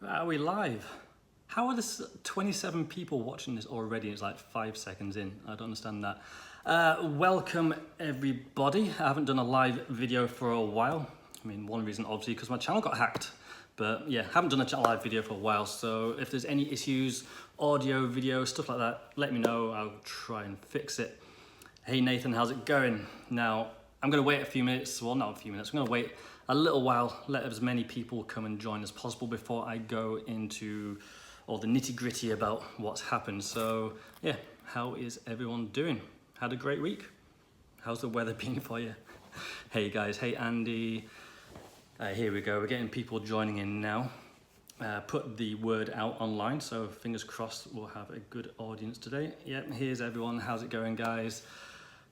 Are we live? How are there 27 people watching this already? It's like 5 seconds in. I don't understand that. Welcome everybody. I haven't done a live video for a while. I mean, one reason obviously because my channel got hacked. But yeah, haven't done a live video for a while. So if there's any issues, audio, video, stuff like that, let me know. I'll try and fix it. Hey Nathan, how's it going? Now, I'm gonna wait a few minutes. Well, not a few minutes. I'm gonna wait a little while, let as many people come and join as possible before I go into all the nitty gritty about what's happened. So yeah, how is everyone doing? Had a great week? How's the weather been for you? Hey guys, hey Andy. Here we go, we're getting people joining in now. Put the word out online, so fingers crossed we'll have a good audience today. Yep, here's everyone. How's it going, guys?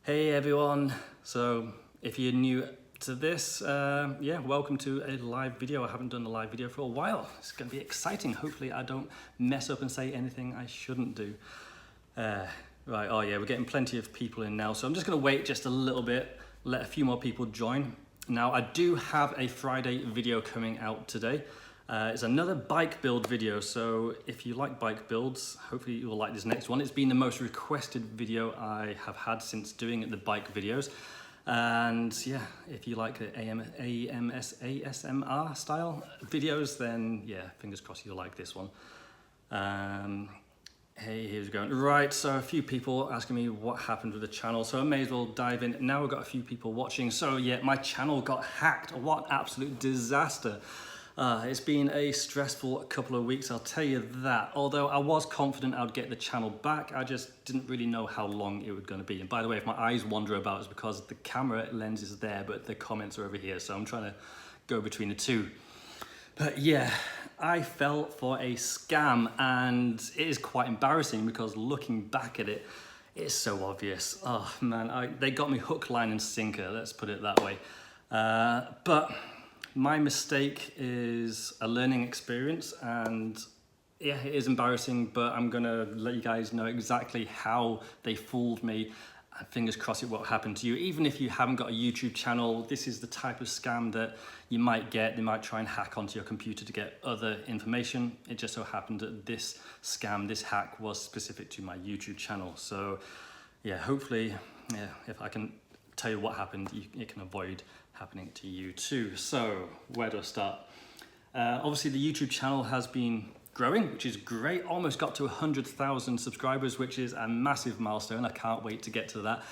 Hey everyone. So if you're new to this, yeah, welcome to a live video. I haven't done a live video for a while. It's gonna be exciting. Hopefully I don't mess up and say anything I shouldn't do. Right, oh yeah, we're getting plenty of people in now. So I'm just gonna wait just a little bit, let a few more people join. Now I do have a Friday video coming out today. It's another bike build video, so if you like bike builds, hopefully you will like this next one. It's been the most requested video I have had since doing the bike videos. And yeah, if you like the ASMR style videos, then yeah, fingers crossed you'll like this one. Hey, here's going. Right, so a few people asking me what happened with the channel, so I may as well dive in. Now we've got a few people watching. So yeah, my channel got hacked. What absolute disaster. It's been a stressful couple of weeks, I'll tell you that. Although I was confident I'd get the channel back, I just didn't really know how long it was going to be. And by the way, if my eyes wander about, it's because the camera lens is there, but the comments are over here. So I'm trying to go between the two. But yeah, I fell for a scam, and it is quite embarrassing because looking back at it, it's so obvious. Oh man, they got me hook, line and sinker, let's put it that way. But my mistake is a learning experience, and yeah, it is embarrassing, but I'm gonna let you guys know exactly how they fooled me, and fingers crossed it won't happen to you. Even if you haven't got a YouTube channel, this is the type of scam that you might get. They might try and hack onto your computer to get other information. It just so happened that this scam, this hack was specific to my YouTube channel. So yeah, hopefully, yeah, if I can tell you what happened, it can avoid happening to you too. So where do I start? Obviously the YouTube channel has been growing, which is great. Almost got to 100,000 subscribers, which is a massive milestone. I can't wait to get to that.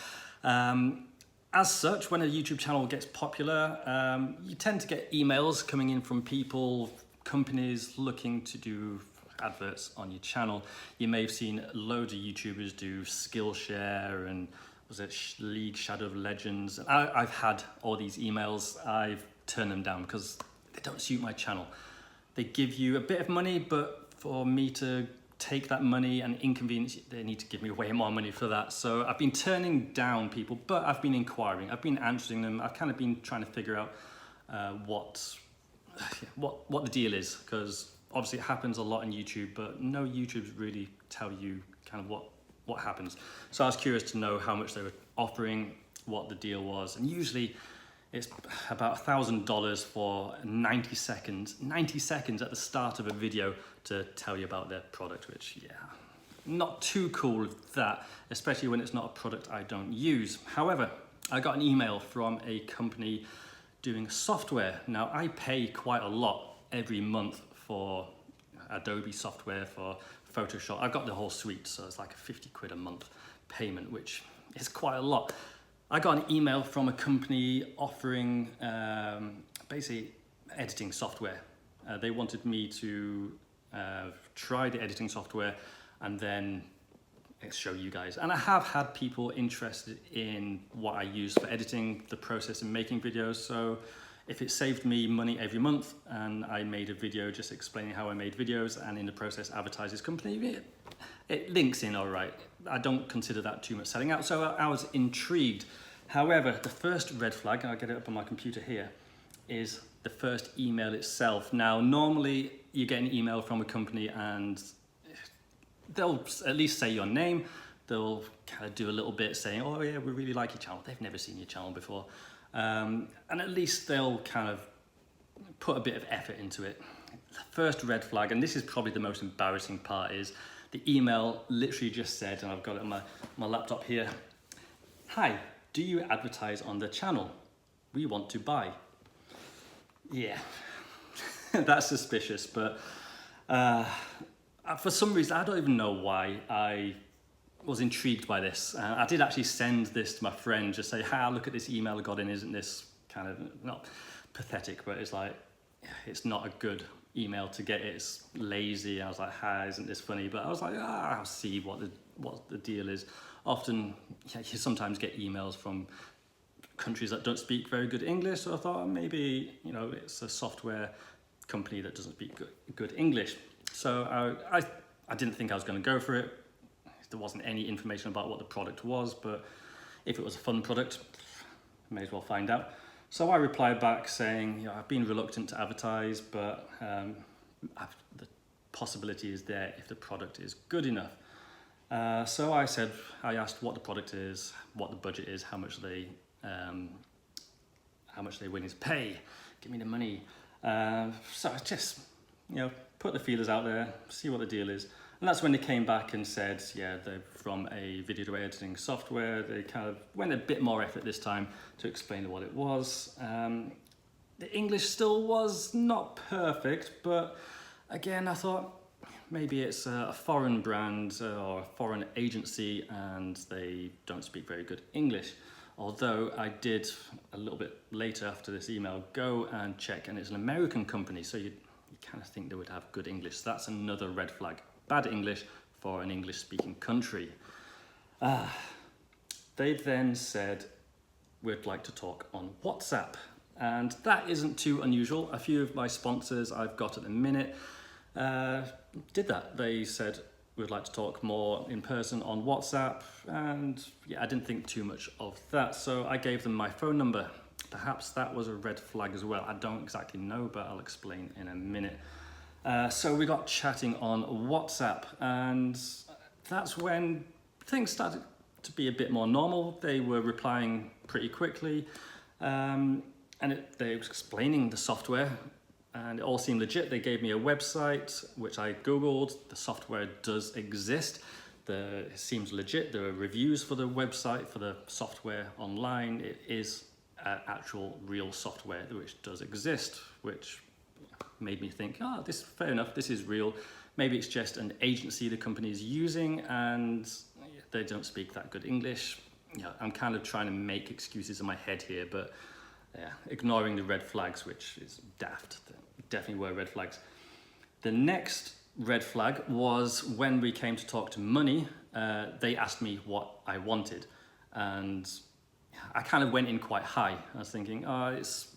As such, when a YouTube channel gets popular, you tend to get emails coming in from people, companies looking to do adverts on your channel. You may have seen loads of YouTubers do Skillshare and was it League Shadow of Legends. I've had all these emails. I've turned them down because they don't suit my channel. They give you a bit of money, but for me to take that money and inconvenience, they need to give me way more money for that. So I've been turning down people, but I've been inquiring. I've been answering them. I've kind of been trying to figure out what the deal is, because obviously it happens a lot on YouTube, but no YouTubers really tell you kind of what happens. So I was curious to know how much they were offering, what the deal was, and usually it's about $1,000 for 90 seconds at the start of a video to tell you about their product, which yeah, not too cool with that, especially when it's not a product I don't use. However, I got an email from a company doing software. Now I pay quite a lot every month for Adobe software, for Photoshop. I've got the whole suite, so it's like a 50 quid a month payment, which is quite a lot. I got an email from a company offering basically editing software. They wanted me to try the editing software and then show you guys. And I have had people interested in what I use for editing, the process in making videos. So if it saved me money every month and I made a video just explaining how I made videos and in the process advertise this company, it links in all right. I don't consider that too much selling out, so I was intrigued. However, the first red flag, I'll get it up on my computer here, is the first email itself. Now, normally you get an email from a company and they'll at least say your name. They'll kind of do a little bit saying, oh yeah, we really like your channel. They've never seen your channel before. And at least they'll kind of put a bit of effort into it. The first red flag, and this is probably the most embarrassing part, is the email literally just said, and I've got it on my laptop here, "Hi, do you advertise on the channel? We want to buy." Yeah, that's suspicious, but for some reason, I don't even know why, I was intrigued by this. I did actually send this to my friend, just say, "Hi, look at this email I got in, isn't this kind of, not pathetic, but it's like, it's not a good email to get, it's lazy." I was like, "Hi, isn't this funny?" But I was like, I'll see what the deal is. Often, you sometimes get emails from countries that don't speak very good English, so I thought maybe, it's a software company that doesn't speak good English. So I didn't think I was going to go for it. There wasn't any information about what the product was, but if it was a fun product, may as well find out. So I replied back saying, I've been reluctant to advertise, but the possibility is there if the product is good enough. So I asked what the product is, what the budget is, how much they willing to pay, give me the money. So I just, put the feelers out there, see what the deal is. And that's when they came back and said, yeah, they're from a video editing software. They kind of went a bit more effort this time to explain what it was. The English still was not perfect, but again, I thought maybe it's a foreign brand or a foreign agency and they don't speak very good English. Although I did, a little bit later after this email, go and check, and it's an American company, so you kind of think they would have good English. So that's another red flag. Bad English for an English-speaking country. They then said, "We'd like to talk on WhatsApp." And that isn't too unusual. A few of my sponsors I've got at the minute did that. They said, "We'd like to talk more in person on WhatsApp." And yeah, I didn't think too much of that. So I gave them my phone number. Perhaps that was a red flag as well. I don't exactly know, but I'll explain in a minute. So we got chatting on WhatsApp, and that's when things started to be a bit more normal. They were replying pretty quickly, and they were explaining the software, and it all seemed legit. They gave me a website, which I Googled. The software does exist. It seems legit. There are reviews for the website, for the software online. It is actual real software which does exist, which made me think, this fair enough, this is real. Maybe it's just an agency the company is using and they don't speak that good English. I'm kind of trying to make excuses in my head here, but ignoring the red flags, which is daft. There definitely were red flags. The next red flag was when we came to talk to money. They asked me what I wanted, and I kind of went in quite high. I was thinking, it's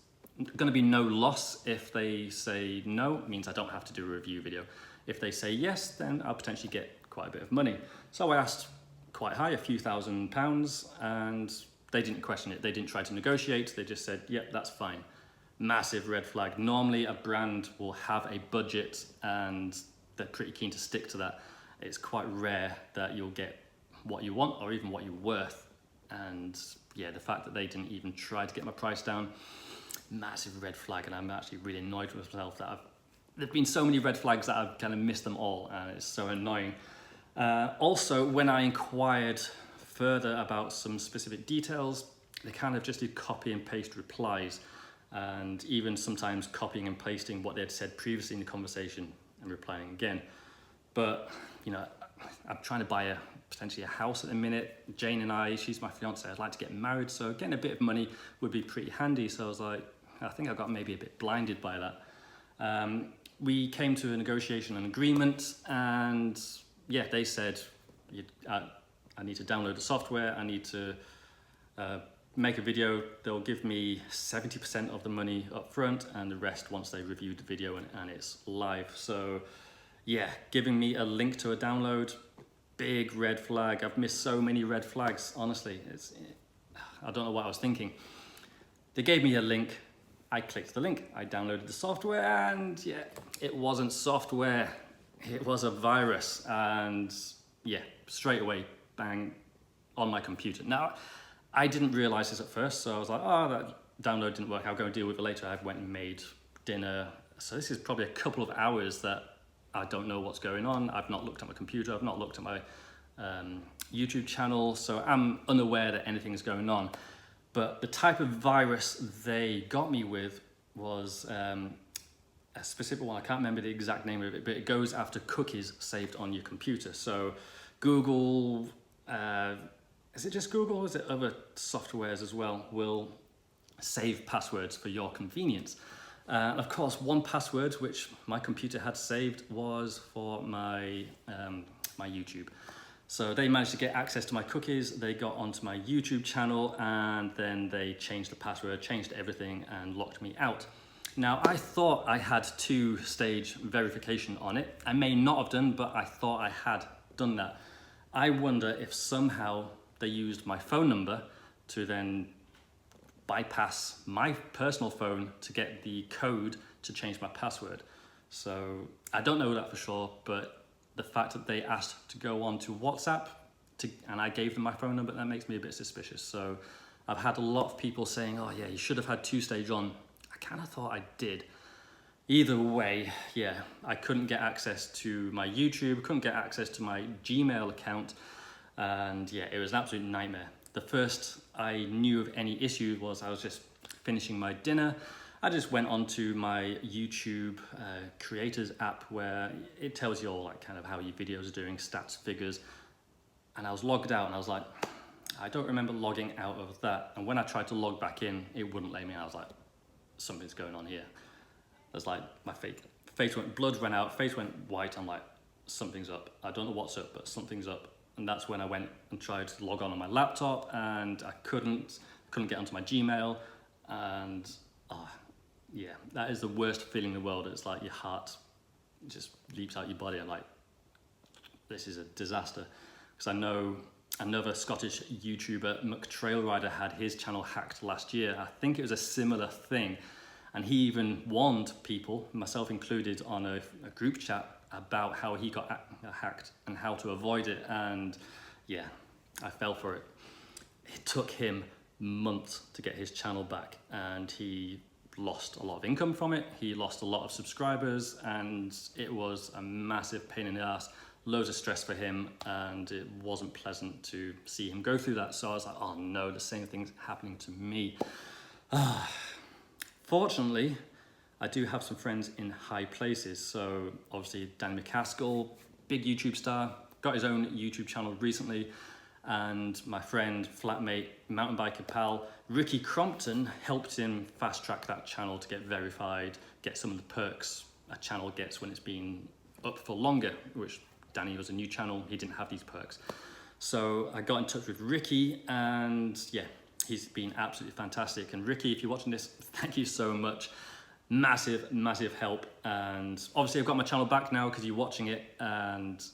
going to be no loss if they say no. It means I don't have to do a review video. If they say yes, then I'll potentially get quite a bit of money. So I asked quite high, a few £1,000s, and they didn't question it. They didn't try to negotiate. They just said, yep, that's fine. Massive red flag. Normally a brand will have a budget and they're pretty keen to stick to that. It's quite rare that you'll get what you want or even what you're worth. And yeah, the fact that they didn't even try to get my price down, massive red flag. And I'm actually really annoyed with myself that there've been so many red flags that I've kind of missed them all, and it's so annoying. Also, when I inquired further about some specific details, they kind of just did copy and paste replies, and even sometimes copying and pasting what they had said previously in the conversation and replying again. But I'm trying to buy potentially a house at the minute. Jane and I, she's my fiance, I'd like to get married, so getting a bit of money would be pretty handy. So I was like, I think I got maybe a bit blinded by that. We came to a negotiation and agreement, and yeah, they said, I need to download the software, I need to make a video. They'll give me 70% of the money up front and the rest once they reviewed the video and it's live. So yeah, giving me a link to a download, big red flag. I've missed so many red flags, honestly. I don't know what I was thinking. They gave me a link, I clicked the link, I downloaded the software, and yeah, it wasn't software, it was a virus. And yeah, straight away, bang, on my computer. Now, I didn't realize this at first, so I was like, that download didn't work, I'll go and deal with it later. I went and made dinner. So this is probably a couple of hours that I don't know what's going on. I've not looked at my computer. I've not looked at my YouTube channel. So I'm unaware that anything's going on. But the type of virus they got me with was a specific one. I can't remember the exact name of it, but it goes after cookies saved on your computer. So Google, is it just Google or is it other softwares as well, will save passwords for your convenience. Of course, one password which my computer had saved was for my my YouTube. So they managed to get access to my cookies, they got onto my YouTube channel, and then they changed the password, changed everything, and locked me out. Now, I thought I had two-stage verification on it. I may not have done, but I thought I had done that. I wonder if somehow they used my phone number to then bypass my personal phone to get the code to change my password. So I don't know that for sure, but the fact that they asked to go on to WhatsApp and I gave them my phone number, that makes me a bit suspicious. So I've had a lot of people saying, oh yeah, you should have had two-stage on. I kind of thought I did. Either way, yeah, I couldn't get access to my YouTube, couldn't get access to my Gmail account, and yeah, it was an absolute nightmare. The first I knew of any issue was I was just finishing my dinner. I just went onto my YouTube creators app where it tells you all like kind of how your videos are doing, stats, figures. And I was logged out and I was like, I don't remember logging out of that. And when I tried to log back in, it wouldn't let me. I was like, something's going on here. There's like my face went, blood ran out, face went white. I'm like, something's up. I don't know what's up, but something's up. And that's when I went and tried to log on my laptop, and I couldn't get onto my Gmail. And yeah, that is the worst feeling in the world. It's like your heart just leaps out your body. I'm like, this is a disaster. Because I know another Scottish YouTuber, McTrailrider, had his channel hacked last year. I think it was a similar thing. And he even warned people, myself included, on a group chat about how he got hacked and how to avoid it. And yeah, I fell for it. It took him months to get his channel back, and he lost a lot of income from it. He lost a lot of subscribers, and it was a massive pain in the ass, loads of stress for him, and it wasn't pleasant to see him go through that. So I was like, oh no, the same thing's happening to me. Fortunately, I do have some friends in high places. So obviously Danny McCaskill, big YouTube star, got his own YouTube channel recently. And my friend, flatmate, mountain biker pal, Ricky Crompton, helped him fast track that channel to get verified, get some of the perks a channel gets when it's been up for longer, which Danny was a new channel, he didn't have these perks. So I got in touch with Ricky, and yeah, he's been absolutely fantastic. And Ricky, if you're watching this, thank you so much. Massive, massive help. And obviously I've got my channel back now because you're watching it, and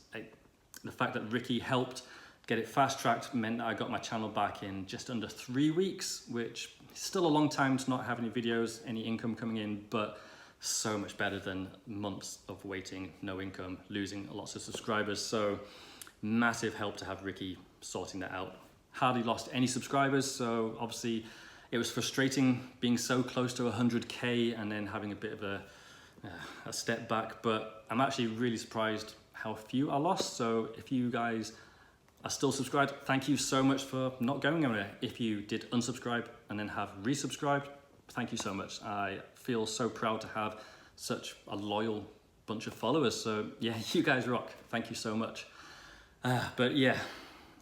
the fact that Ricky helped get it fast-tracked meant that I got my channel back in just under 3 weeks, which is still a long time to not have any videos, any income coming in, but so much better than months of waiting, no income, losing lots of subscribers. So massive help to have Ricky sorting that out. Hardly lost any subscribers, so obviously it was frustrating being so close to 100K and then having a bit of a step back, but I'm actually really surprised how few I lost. So if you guys are still subscribed, thank you so much for not going anywhere. If you did unsubscribe and then have resubscribed, thank you so much. I feel so proud to have such a loyal bunch of followers. So yeah, you guys rock. Thank you so much. But yeah,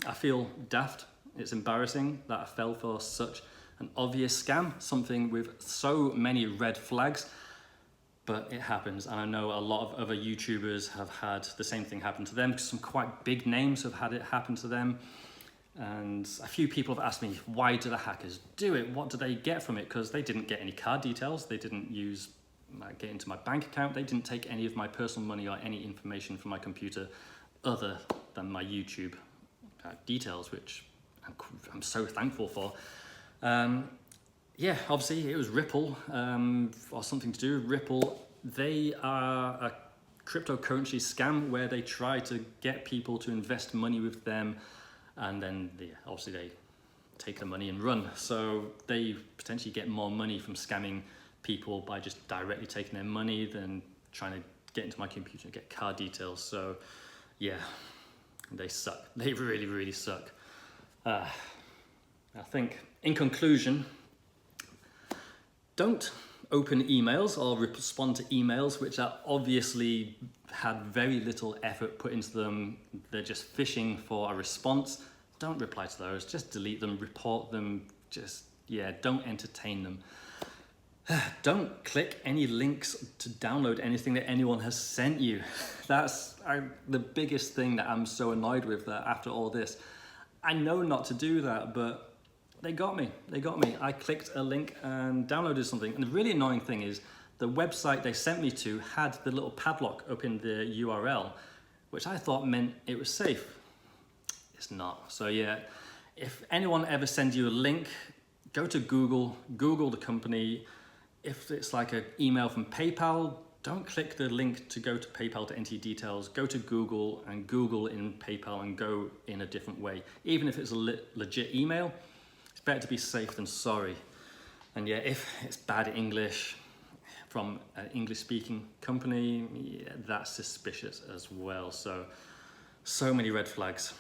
I feel daft. It's embarrassing that I fell for such an obvious scam, something with so many red flags. But it happens, and I know a lot of other YouTubers have had the same thing happen to them. Some quite big names have had it happen to them. And a few people have asked me, why do the hackers do it? What do they get from it? Because they didn't get any card details. They didn't get into my bank account. They didn't take any of my personal money or any information from my computer other than my YouTube details, which I'm so thankful for. Yeah, obviously it was Ripple, or something to do with Ripple. They are a cryptocurrency scam where they try to get people to invest money with them, and then obviously they take the money and run. So they potentially get more money from scamming people by just directly taking their money than trying to get into my computer and get card details. So yeah, they suck. They really, really suck. I think in conclusion, don't open emails or respond to emails which are obviously had very little effort put into them. They're just fishing for a response. Don't reply to those, just delete them, report them, just, yeah, don't entertain them. Don't click any links to download anything that anyone has sent you. That's the biggest thing that I'm so annoyed with that after all this. I know not to do that, but they got me. They got me. I clicked a link and downloaded something. And the really annoying thing is the website they sent me to had the little padlock up in the URL, which I thought meant it was safe. It's not. So yeah, if anyone ever sends you a link, go to Google, Google the company. If it's like an email from PayPal, don't click the link to go to PayPal to enter your details. Go to Google and Google in PayPal and go in a different way. Even if it's a legit email, it's better to be safe than sorry. And yeah, if it's bad English from an English-speaking company, yeah, that's suspicious as well. So many red flags.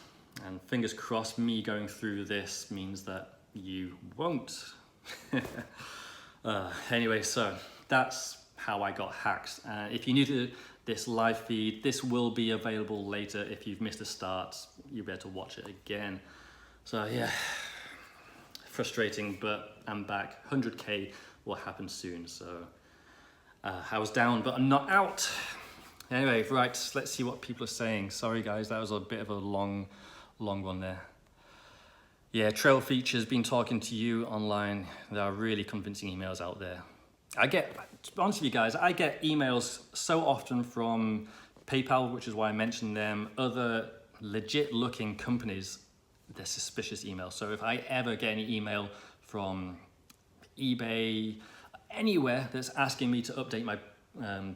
And fingers crossed, me going through this means that you won't. Anyway, so that's how I got hacked. If you're new to this live feed, this will be available later. If you've missed the start, you'll be able to watch it again. So yeah, frustrating, but I'm back. 100K will happen soon. So I was down, but I'm not out. Anyway, right, let's see what people are saying. Sorry guys, that was a bit of a long one there. Yeah, Trail Features, been talking to you online. There are really convincing emails out there. To be honest with you guys, I get emails so often from PayPal, which is why I mentioned them, other legit looking companies. They're suspicious emails. So if I ever get any email from eBay, anywhere that's asking me to update my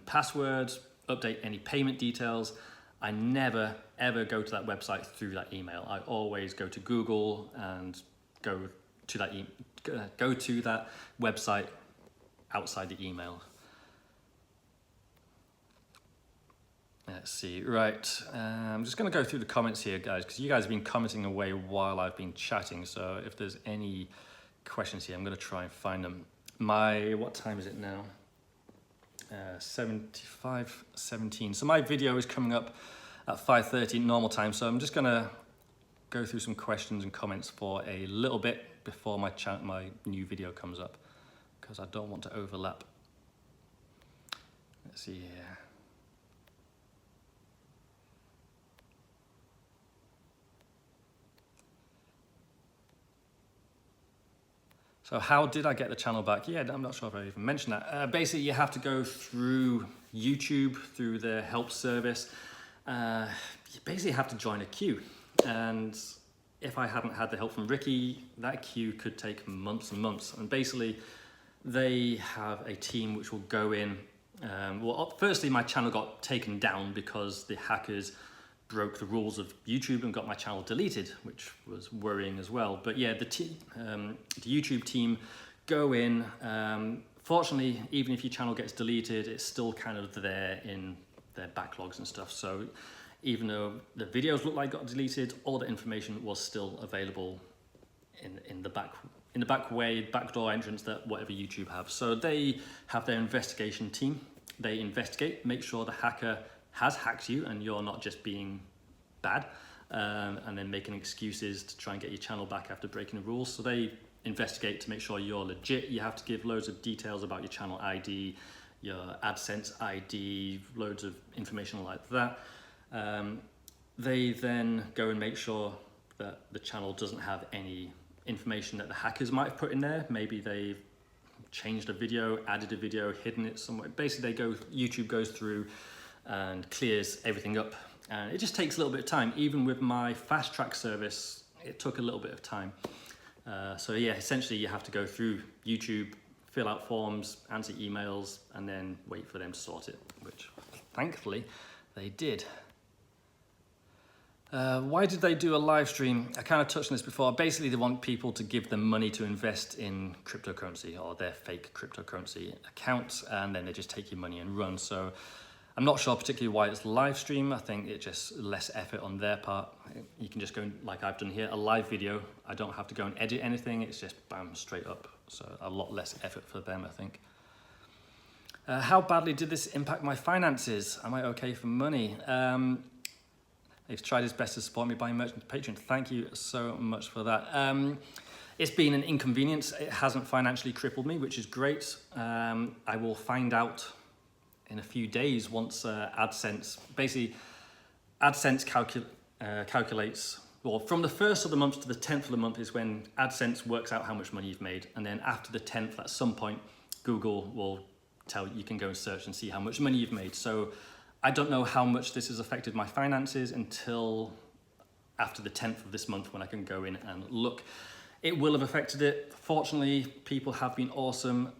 passwords, update any payment details, I never ever go to that website through that email. I always go to Google and go to that website outside the email. Let's see, right. I'm just gonna go through the comments here, guys, because you guys have been commenting away while I've been chatting. So if there's any questions here, I'm gonna try and find them. What time is it now? 17. So my video is coming up at 5:30 normal time. So I'm just gonna go through some questions and comments for a little bit before my new video comes up, because I don't want to overlap. Let's see here. So how did I get the channel back? Yeah, I'm not sure if I even mentioned that. Basically, you have to go through YouTube, through their help service. You basically have to join a queue. And if I hadn't had the help from Ricky, that queue could take months and months. And basically, they have a team which will go in. Well, firstly, my channel got taken down because the hackers broke the rules of YouTube and got my channel deleted, which was worrying as well. But yeah, the YouTube team go in. Fortunately, even if your channel gets deleted, it's still kind of there in their backlogs and stuff. So even though the videos look like got deleted, all the information was still available in the backdoor entrance that whatever YouTube have. So they have their investigation team. They investigate, make sure the hacker has hacked you and you're not just being bad, and then making excuses to try and get your channel back after breaking the rules. So they investigate to make sure you're legit. You have to give loads of details about your channel ID, your AdSense ID, loads of information like that. They then go and make sure that the channel doesn't have any information that the hackers might have put in there. Maybe they've changed a video, added a video, hidden it somewhere. Basically, YouTube goes through and clears everything up. And it just takes a little bit of time. Even with my fast track service, it took a little bit of time. So yeah, essentially you have to go through YouTube, fill out forms, answer emails, and then wait for them to sort it, which thankfully they did. Why did they do a live stream? I kind of touched on this before. Basically, they want people to give them money to invest in cryptocurrency or their fake cryptocurrency accounts, and then they just take your money and run. So I'm not sure particularly why it's live stream. I think it's just less effort on their part. You can just go, like I've done here, a live video. I don't have to go and edit anything. It's just bam, straight up. So a lot less effort for them, I think. How badly did this impact my finances? Am I okay for money? He's tried his best to support me buying merch to Patreon. Thank you so much for that. It's been an inconvenience. It hasn't financially crippled me, which is great. I will find out in a few days once AdSense, basically AdSense calculates, well, from the 1st of the month to the 10th of the month is when AdSense works out how much money you've made. And then after the 10th, at some point, Google will tell you can go and search and see how much money you've made. So I don't know how much this has affected my finances until after the 10th of this month when I can go in and look. It will have affected it. Fortunately, people have been awesome.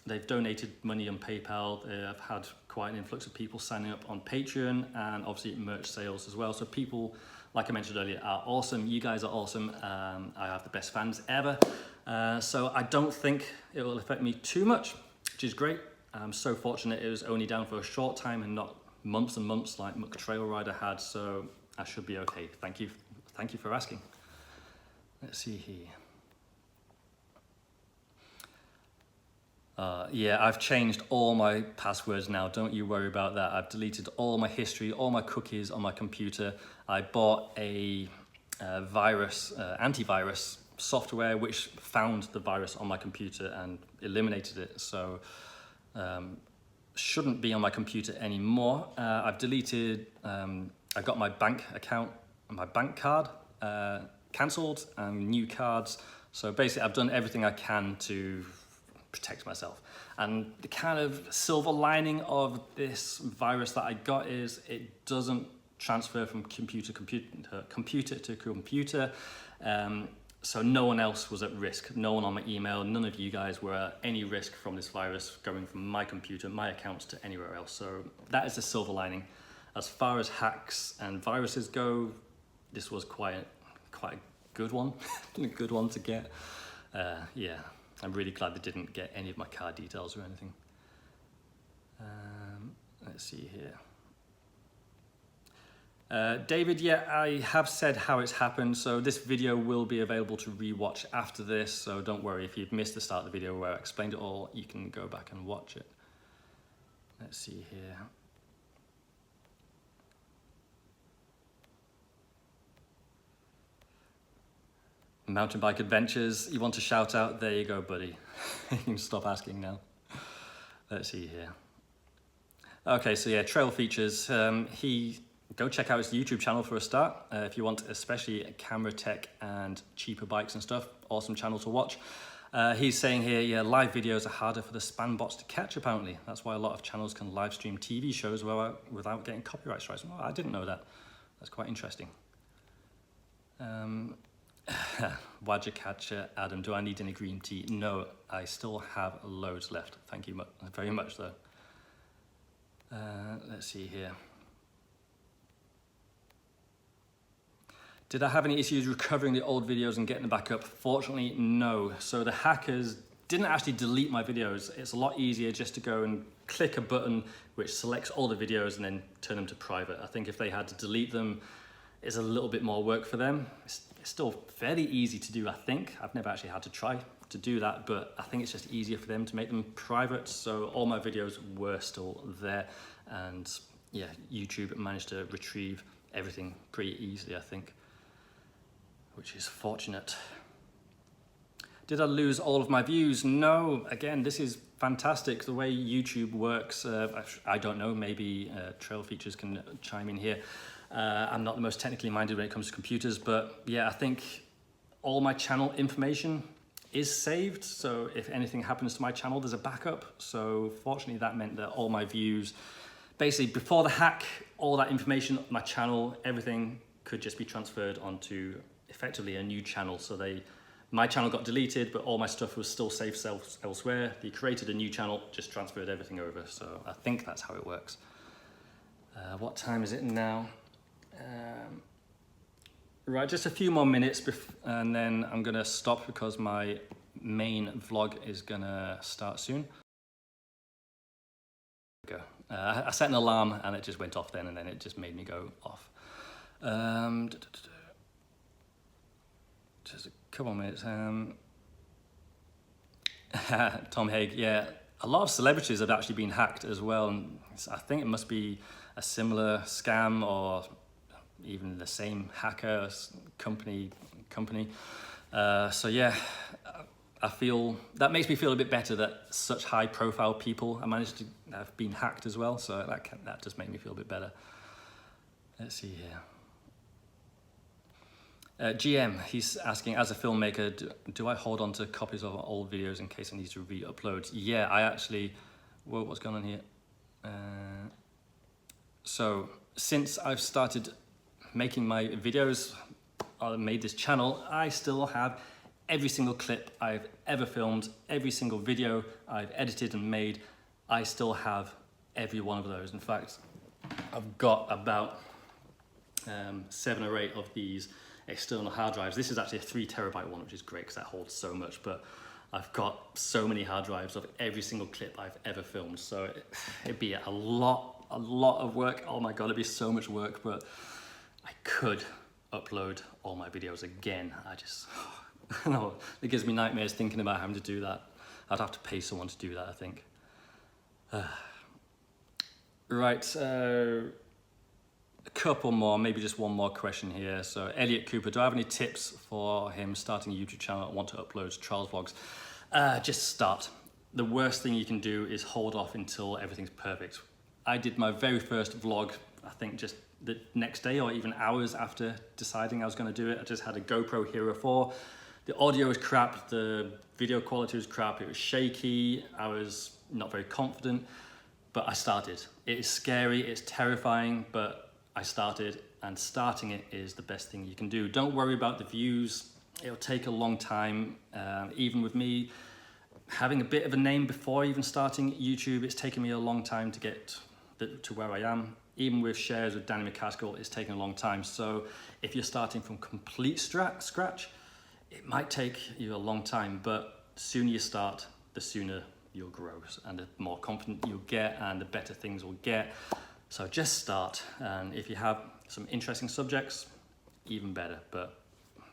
They've donated money on PayPal. I've had quite an influx of people signing up on Patreon and obviously merch sales as well. So people, like I mentioned earlier, are awesome. You guys are awesome. I have the best fans ever. So I don't think it will affect me too much, which is great. I'm so fortunate it was only down for a short time and not months and months like Muck Trail Rider had, so I should be okay. Thank you for asking. Let's see here. Yeah, I've changed all my passwords now, don't you worry about that. I've deleted all my history, all my cookies on my computer. I bought a antivirus software which found the virus on my computer and eliminated it, so shouldn't be on my computer anymore. I've deleted, I got my bank account and my bank card cancelled and new cards. So basically I've done everything I can to protect myself. And the kind of silver lining of this virus that I got is it doesn't transfer from computer to computer. So no one else was at risk. No one on my email, none of you guys were at any risk from this virus going from my computer, my accounts to anywhere else. So that is the silver lining. As far as hacks and viruses go, this was quite a good one, a good one to get. Yeah, I'm really glad they didn't get any of my card details or anything. Let's see here. David, yeah, I have said how it's happened, so this video will be available to rewatch after this, so don't worry if you've missed the start of the video where I explained it all, you can go back and watch it. Let's see here. Mountain bike adventures, you want to shout out? There you go, buddy. You can stop asking now. Let's see here. Okay, so yeah, trail features. Go check out his YouTube channel for a start. If you want especially camera tech and cheaper bikes and stuff, awesome channel to watch. He's saying here, yeah, live videos are harder for the spam bots to catch apparently. That's why a lot of channels can live stream TV shows without getting copyright strikes. Well, I didn't know that. That's quite interesting. Wadja Catcher, Adam, do I need any green tea? No, I still have loads left. Thank you very much though. Let's see here. Did I have any issues recovering the old videos and getting them back up? Fortunately, no. So the hackers didn't actually delete my videos. It's a lot easier just to go and click a button which selects all the videos and then turn them to private. I think if they had to delete them, it's a little bit more work for them. It's still fairly easy to do, I think. I've never actually had to try to do that, but I think it's just easier for them to make them private. So all my videos were still there. And yeah, YouTube managed to retrieve everything pretty easily, I think, which is fortunate. Did I lose all of my views? No, again, this is fantastic. The way YouTube works, I don't know, maybe Trail Features can chime in here. I'm not the most technically minded when it comes to computers, but yeah, I think all my channel information is saved. So if anything happens to my channel, there's a backup. So fortunately that meant that all my views, basically before the hack, all that information, my channel, everything could just be transferred onto effectively a new channel. So my channel got deleted, but all my stuff was still saved elsewhere. They created a new channel, just transferred everything over. So I think that's how it works. What time is it now? Right, just a few more minutes and then I'm gonna stop because my main vlog is gonna start soon. Go. I set an alarm and it just went off then, and then it just made me go off. Just a couple more minutes. Tom Haig, yeah. A lot of celebrities have actually been hacked as well, and I think it must be a similar scam or even the same hacker company. So yeah, I feel that makes me feel a bit better that such high-profile people I managed to have been hacked as well. So that just made me feel a bit better. Let's see here. GM, he's asking, as a filmmaker, do I hold on to copies of old videos in case I need to re-upload? Yeah, I actually. Whoa, what's going on here? So since I've started making my videos, I made this channel, I still have every single clip I've ever filmed, every single video I've edited and made. I still have every one of those. In fact, I've got about 7 or 8 of these external hard drives. This is actually a 3 terabyte one, which is great because that holds so much, but I've got so many hard drives of every single clip I've ever filmed. So it'd be a lot of work. Oh my God, it'd be so much work, but I could upload all my videos again. I just, no, it gives me nightmares thinking about having to do that. I'd have to pay someone to do that, I think. Right, a couple more, maybe just one more question here. So Elliot Cooper, do I have any tips for him starting a YouTube channel and want to upload trials vlogs? Just start. The worst thing you can do is hold off until everything's perfect. I did my very first vlog, I think just the next day or even hours after deciding I was going to do it. I just had a GoPro Hero 4. The audio was crap, the video quality was crap, it was shaky, I was not very confident, but I started. It is scary, it's terrifying, but I started, and starting it is the best thing you can do. Don't worry about the views, it'll take a long time. Even with me having a bit of a name before even starting YouTube, it's taken me a long time to get to where I am. Even with shares with Danny McCaskill, it's taken a long time. So if you're starting from complete scratch, it might take you a long time, but the sooner you start, the sooner you'll grow, and the more confident you'll get and the better things will get. So just start, and if you have some interesting subjects, even better, but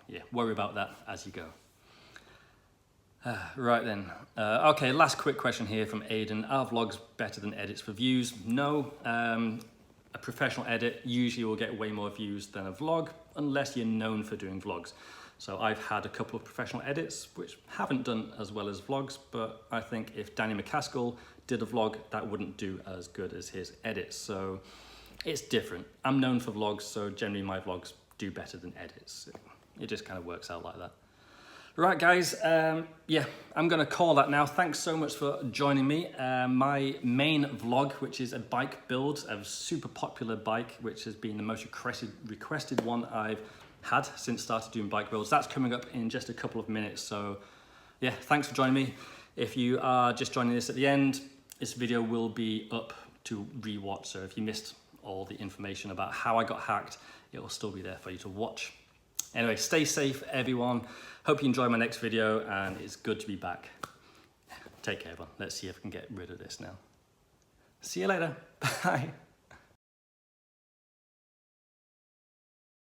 yeah, worry about that as you go. Right then, okay, last quick question here from Aidan. Are vlogs better than edits for views? No, a professional edit usually will get way more views than a vlog, unless you're known for doing vlogs. So I've had a couple of professional edits which haven't done as well as vlogs, but I think if Danny McCaskill did a vlog, that wouldn't do as good as his edits. So it's different. I'm known for vlogs, so generally my vlogs do better than edits. It just kind of works out like that. Right guys, yeah, I'm gonna call that now. Thanks so much for joining me. My main vlog, which is a bike build, a super popular bike, which has been the most requested one I've had since started doing bike builds. That's coming up in just a couple of minutes. So yeah, thanks for joining me. If you are just joining this at the end, this video will be up to rewatch. So if you missed all the information about how I got hacked, it will still be there for you to watch. Anyway, stay safe, everyone. Hope you enjoy my next video, and it's good to be back. Take care, everyone. Let's see if I can get rid of this now. See you later. Bye.